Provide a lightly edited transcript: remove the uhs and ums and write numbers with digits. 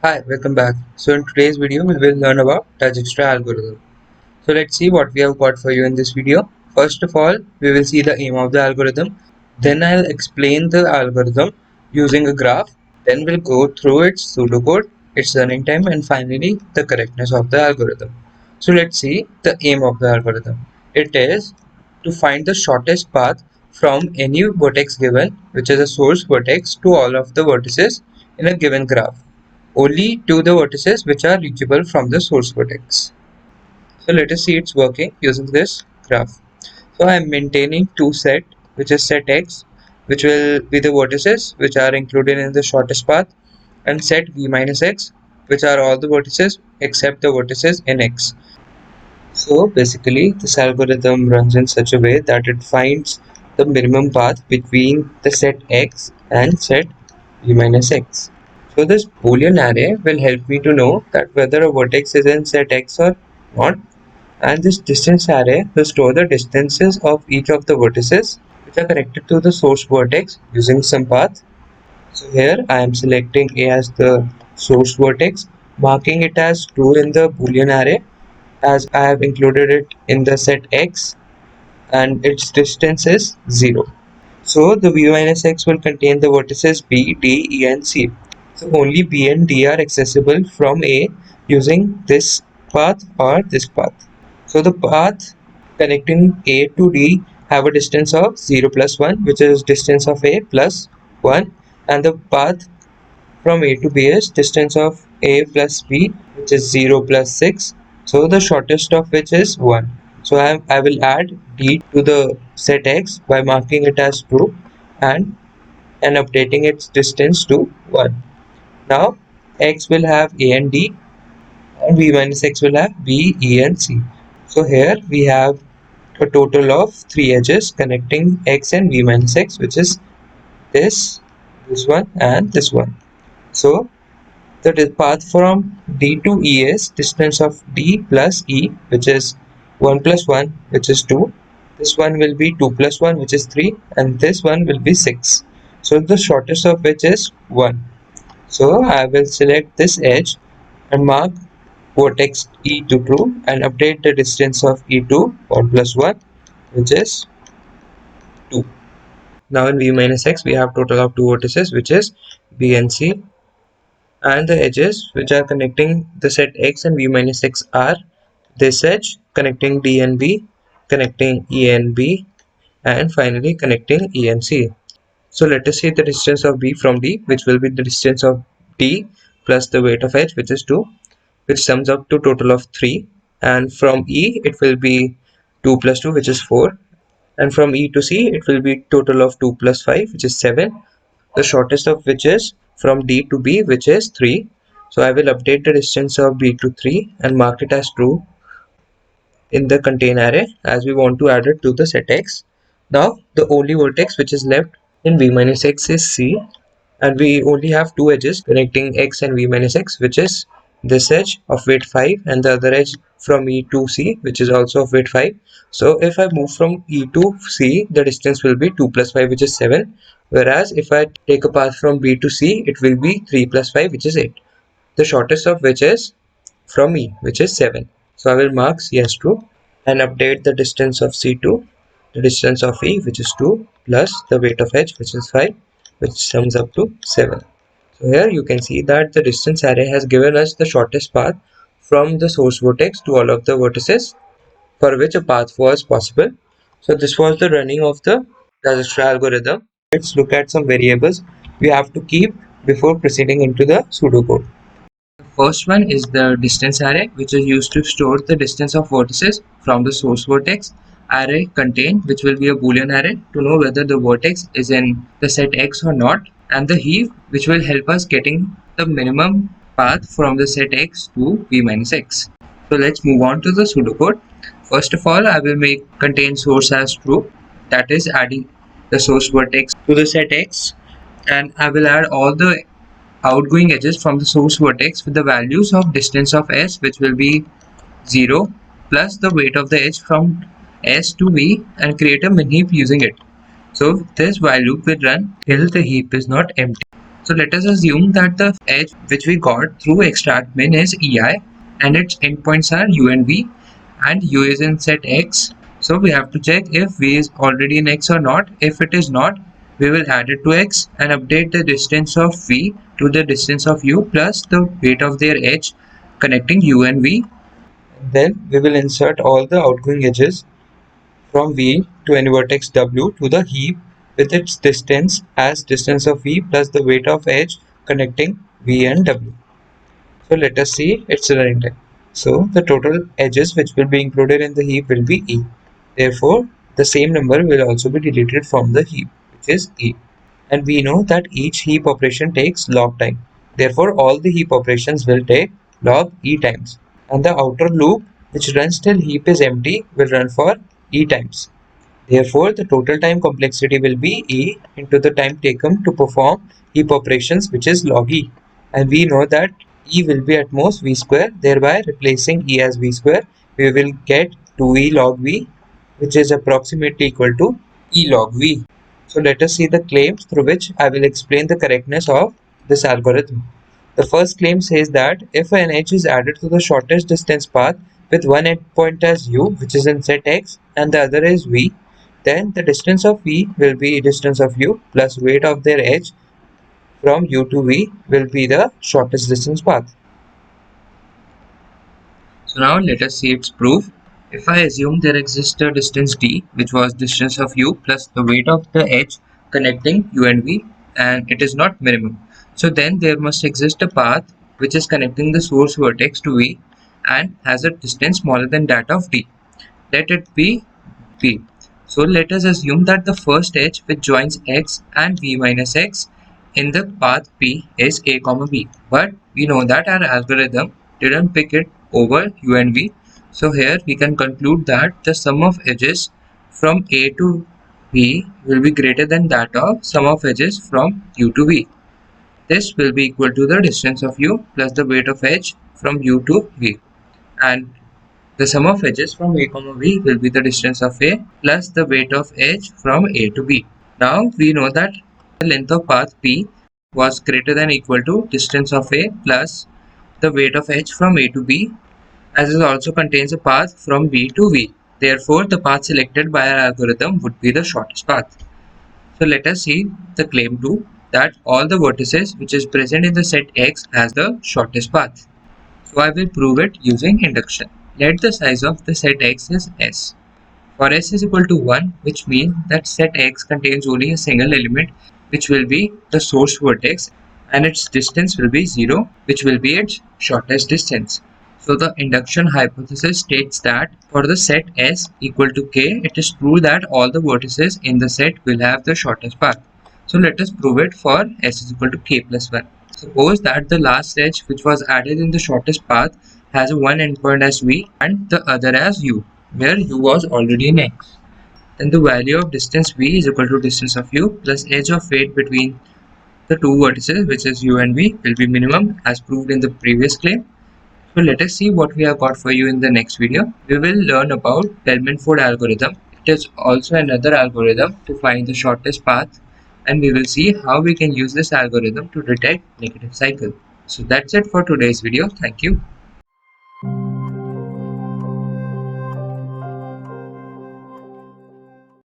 Hi, welcome back. So in today's video, we will learn about Dijkstra algorithm. So let's see what we have got for you in this video. First of all, we will see the aim of the algorithm. Then I'll explain the algorithm using a graph. Then we'll go through its pseudocode, its running time, and finally the correctness of the algorithm. So let's see the aim of the algorithm. It is to find the shortest path from any vertex given, which is a source vertex, to all of the vertices in a given graph, only to the vertices which are reachable from the source vertex. So let us see it's working using this graph. So I am maintaining two set, which is set x, which will be the vertices which are included in the shortest path, and set v minus x, which are all the vertices except the vertices in x. So basically this algorithm runs in such a way that it finds the minimum path between the set x and set v minus x. So this Boolean array will help me to know that whether a vertex is in set x or not, and this distance array will store the distances of each of the vertices which are connected to the source vertex using some path. So here I am selecting A as the source vertex, marking it as true in the Boolean array as I have included it in the set x and its distance is 0. So the v minus x will contain the vertices b, d, e and c. So only b and d are accessible from A using this path or this path. So the path connecting A to D have a distance of 0 plus 1, which is distance of A plus 1, and the path from A to B is distance of A plus B, which is 0 plus 6. So the shortest of which is 1. So I will add D to the set X by marking it as true and updating its distance to 1. Now X will have A and D, and V minus X will have B, E and C. So here we have a total of 3 edges connecting X and V minus X, which is this one and this one. So the path from D to E is distance of D plus E, which is 1 plus 1, which is 2. This one will be 2 plus 1, which is 3, and this one will be 6. So the shortest of which is 1. So I will select this edge and mark vertex E to true and update the distance of E to 1 plus 1, which is 2. Now in V minus X we have total of 2 vertices, which is B and C, and the edges which are connecting the set X and V minus X are this edge connecting D and B, connecting E and B, and finally connecting E and C. So let us see the distance of B from D, which will be the distance of D plus the weight of H, which is 2, which sums up to total of 3, and from E it will be 2 plus 2, which is 4, and from E to C it will be total of 2 plus 5, which is 7, the shortest of which is from D to B, which is 3. So I will update the distance of B to 3 and mark it as true in the contain array as we want to add it to the set X. Now the only vertex which is left in V minus X is C, and we only have two edges connecting X and V minus X, which is this edge of weight 5 and the other edge from E to C, which is also of weight 5. So if I move from E to C, the distance will be 2 plus 5, which is 7, whereas if I take a path from B to C, it will be 3 plus 5, which is 8, the shortest of which is from E, which is 7. So I will mark C as true and update the distance of C to the distance of E, which is 2, plus the weight of H, which is 5, which sums up to 7. So here you can see that the distance array has given us the shortest path from the source vertex to all of the vertices for which a path was possible. So this was the running of the Dijkstra algorithm. Let's look at some variables we have to keep before proceeding into the pseudocode. The first one is the distance array, which is used to store the distance of vertices from the source vertex. Array contain, which will be a boolean array to know whether the vertex is in the set X or not, and the heap, which will help us getting the minimum path from the set X to V minus X. So let's move on to the pseudocode. First of all, I will make contain source as true, that is adding the source vertex to the set X, and I will add all the outgoing edges from the source vertex with the values of distance of S, which will be 0, plus the weight of the edge from S to V, and create a min heap using it. So this while loop will run till the heap is not empty. So let us assume that the edge which we got through extract min is ei and its endpoints are u and v, and u is in set x. So we have to check if v is already in x or not. If it is not, we will add it to x and update the distance of v to the distance of u plus the weight of their edge connecting u and v. Then we will insert all the outgoing edges from v to any vertex w to the heap with its distance as distance of v plus the weight of edge connecting v and w. So let us see its running time. So the total edges which will be included in the heap will be e. Therefore, the same number will also be deleted from the heap, which is e. And we know that each heap operation takes log time. Therefore, all the heap operations will take log e times. And the outer loop, which runs till heap is empty, will run for e times. Therefore, the total time complexity will be e into the time taken to perform heap operations, which is log e. And we know that e will be at most v square, thereby replacing e as v square, we will get 2e log v, which is approximately equal to e log v. So let us see the claims through which I will explain the correctness of this algorithm. The first claim says that if an edge is added to the shortest distance path with one endpoint as u, which is in set x, and the other is v, then the distance of v will be distance of u plus weight of their edge from u to v will be the shortest distance path. So now let us see its proof. If I assume there exists a distance d, which was distance of u plus the weight of the edge connecting u and v, and it is not minimum, so then there must exist a path which is connecting the source vertex to v and has a distance smaller than that of d. Let it be p. So let us assume that the first edge which joins x and v minus x in the path p is a comma b, but we know that our algorithm didn't pick it over u and v, so here we can conclude that the sum of edges from a to v will be greater than that of sum of edges from u to v. This will be equal to the distance of u plus the weight of edge from u to v, and the sum of edges from a comma v will be the distance of a plus the weight of edge from a to b. Now we know that the length of path p was greater than or equal to distance of a plus the weight of edge from a to b, as it also contains a path from b to v. Therefore, the path selected by our algorithm would be the shortest path. So let us see the claim 2, that all the vertices which is present in the set X has the shortest path. So I will prove it using induction. Let the size of the set X is S. For S is equal to 1, which means that set X contains only a single element, which will be the source vertex, and its distance will be 0, which will be its shortest distance. So the induction hypothesis states that for the set S equal to K, it is true that all the vertices in the set will have the shortest path. So let us prove it for S is equal to K plus 1. Suppose that the last edge which was added in the shortest path has one endpoint as V and the other as U, where U was already in X. Then the value of distance V is equal to distance of U plus edge of weight between the two vertices, which is U and V, will be minimum as proved in the previous claim. So let us see what we have got for you in the next video. We will learn about Bellman-Ford algorithm. It is also another algorithm to find the shortest path, and we will see how we can use this algorithm to detect negative cycle. So that's it for today's video. Thank you.